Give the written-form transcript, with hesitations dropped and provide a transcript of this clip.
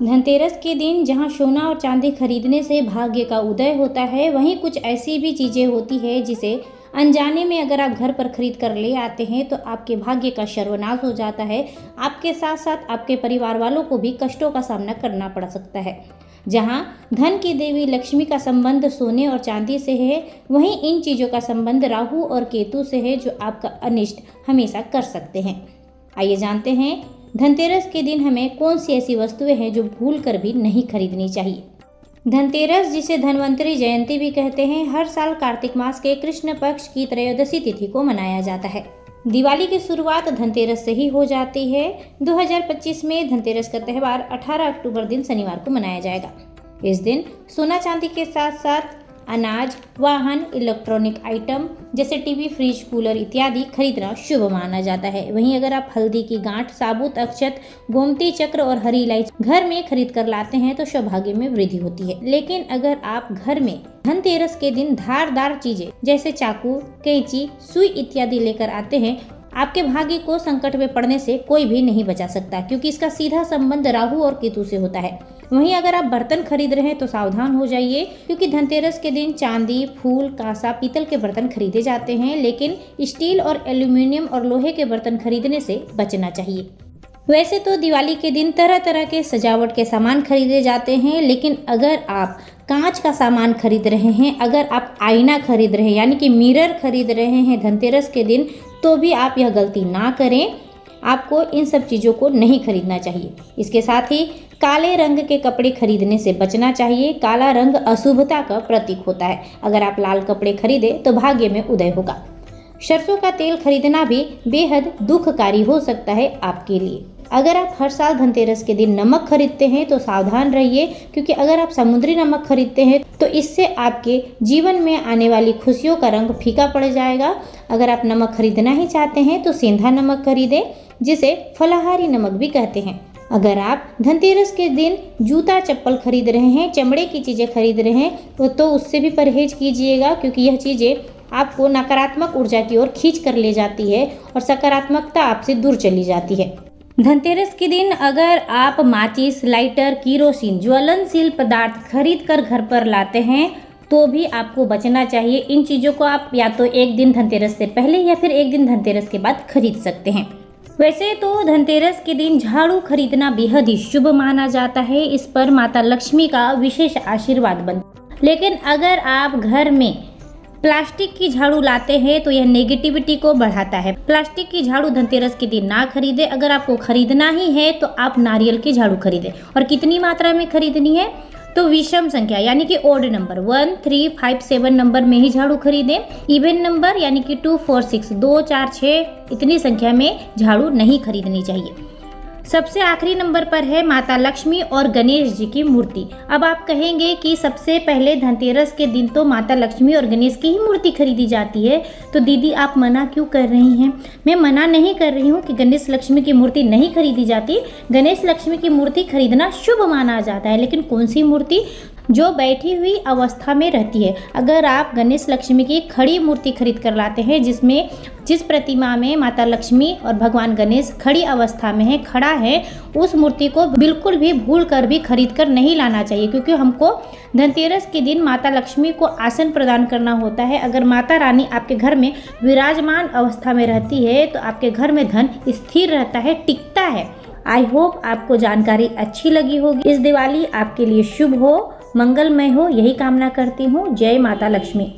धनतेरस के दिन जहां सोना और चांदी खरीदने से भाग्य का उदय होता है, वहीं कुछ ऐसी भी चीज़ें होती है जिसे अनजाने में अगर आप घर पर खरीद कर ले आते हैं तो आपके भाग्य का सर्वनाश हो जाता है। आपके साथ साथ आपके परिवार वालों को भी कष्टों का सामना करना पड़ सकता है। जहां धन की देवी लक्ष्मी का संबंध सोने और चांदी से है, वहीं इन चीज़ों का संबंध राहु और केतु से है जो आपका अनिष्ट हमेशा कर सकते हैं। आइए जानते हैं धनतेरस के दिन हमें कौन सी ऐसी वस्तुएं हैं जो भूल कर भी नहीं खरीदनी चाहिए। धनतेरस, जिसे धन्वंतरी जयंती भी कहते हैं, हर साल कार्तिक मास के कृष्ण पक्ष की त्रयोदशी तिथि को मनाया जाता है। दिवाली की शुरुआत धनतेरस से ही हो जाती है। 2025 में धनतेरस का त्यौहार 18 अक्टूबर दिन शनिवार को मनाया जाएगा। इस दिन सोना चांदी के साथ साथ अनाज, वाहन, इलेक्ट्रॉनिक आइटम जैसे टीवी, फ्रिज, कूलर इत्यादि खरीदना शुभ माना जाता है। वहीं अगर आप हल्दी की गांठ, साबुत अक्षत, गोमती चक्र और हरी इलायची घर में खरीद कर लाते हैं तो सौभाग्य में वृद्धि होती है। लेकिन अगर आप घर में धनतेरस के दिन धारदार चीजें जैसे चाकू, कैंची, सुई इत्यादि लेकर आते हैं, आपके भाग्य को संकट में पड़ने से कोई भी नहीं बचा सकता, क्योंकि इसका सीधा संबंध राहु और केतु से होता है। वहीं अगर आप बर्तन खरीद रहे हैं तो सावधान हो जाइए, क्योंकि धनतेरस के दिन चांदी, फूल, कांसा, पीतल के बर्तन खरीदे जाते हैं, लेकिन स्टील और एल्यूमिनियम और लोहे के बर्तन खरीदने से बचना चाहिए। वैसे तो दिवाली के दिन तरह तरह के सजावट के सामान खरीदे जाते हैं, लेकिन अगर आप कांच का सामान खरीद रहे हैं, अगर आप आईना खरीद रहे हैं यानी कि मिरर खरीद रहे हैं धनतेरस के दिन, तो भी आप यह गलती ना करें। आपको इन सब चीज़ों को नहीं खरीदना चाहिए। इसके साथ ही काले रंग के कपड़े खरीदने से बचना चाहिए। काला रंग अशुभता का प्रतीक होता है। अगर आप लाल कपड़े खरीदें तो भाग्य में उदय होगा। सरसों का तेल खरीदना भी बेहद दुखकारी हो सकता है आपके लिए। अगर आप हर साल धनतेरस के दिन नमक खरीदते हैं तो सावधान रहिए, क्योंकि अगर आप समुद्री नमक खरीदते हैं तो इससे आपके जीवन में आने वाली खुशियों का रंग फीका पड़ जाएगा। अगर आप नमक खरीदना ही चाहते हैं तो सेंधा नमक खरीदें, जिसे फलाहारी नमक भी कहते हैं। अगर आप धनतेरस के दिन जूता, चप्पल खरीद रहे हैं, चमड़े की चीज़ें खरीद रहे हैं तो उससे भी परहेज कीजिएगा, क्योंकि यह चीज़ें आपको नकारात्मक ऊर्जा की ओर खींच कर ले जाती है और सकारात्मकता आपसे दूर चली जाती है। धनतेरस के दिन अगर आप माचिस, लाइटर, किरोसिन, ज्वलनशील पदार्थ खरीद कर घर पर लाते हैं तो भी आपको बचना चाहिए। इन चीज़ों को आप या तो एक दिन धनतेरस से पहले या फिर एक दिन धनतेरस के बाद खरीद सकते हैं। वैसे तो धनतेरस के दिन झाड़ू खरीदना बेहद ही शुभ माना जाता है। इस पर माता लक्ष्मी का विशेष आशीर्वाद बनता है। लेकिन अगर आप घर में प्लास्टिक की झाड़ू लाते हैं तो यह नेगेटिविटी को बढ़ाता है। प्लास्टिक की झाड़ू धनतेरस के दिन ना खरीदें। अगर आपको खरीदना ही है तो आप नारियल की झाड़ू खरीदें। और कितनी मात्रा में खरीदनी है तो विषम संख्या यानी कि ओड नंबर 1, 3, 5, 7 नंबर में ही झाड़ू खरीदें। इवन नंबर यानी कि 2, 4, 6, 2, 4, 6 इतनी संख्या में झाड़ू नहीं खरीदनी चाहिए। सबसे आखिरी नंबर पर है माता लक्ष्मी और गणेश जी की मूर्ति। अब आप कहेंगे कि सबसे पहले धनतेरस के दिन तो माता लक्ष्मी और गणेश की ही मूर्ति खरीदी जाती है, तो दीदी आप मना क्यों कर रही हैं? मैं मना नहीं कर रही हूँ कि गणेश लक्ष्मी की मूर्ति नहीं खरीदी जाती। गणेश लक्ष्मी की मूर्ति खरीदना शुभ माना जाता है, लेकिन कौन सी मूर्ति? जो बैठी हुई अवस्था में रहती है। अगर आप गणेश लक्ष्मी की खड़ी मूर्ति खरीद कर लाते हैं, जिस प्रतिमा में माता लक्ष्मी और भगवान गणेश खड़ी अवस्था में है, खड़ा है, उस मूर्ति को बिल्कुल भी भूल कर भी खरीद कर नहीं लाना चाहिए, क्योंकि हमको धनतेरस के दिन माता लक्ष्मी को आसन प्रदान करना होता है। अगर माता रानी आपके घर में विराजमान अवस्था में रहती है तो आपके घर में धन स्थिर रहता है, टिकता है। आई होप आपको जानकारी अच्छी लगी होगी। इस दिवाली आपके लिए शुभ हो, मंगलमय हो, यही कामना करती हूँ। जय माता लक्ष्मी।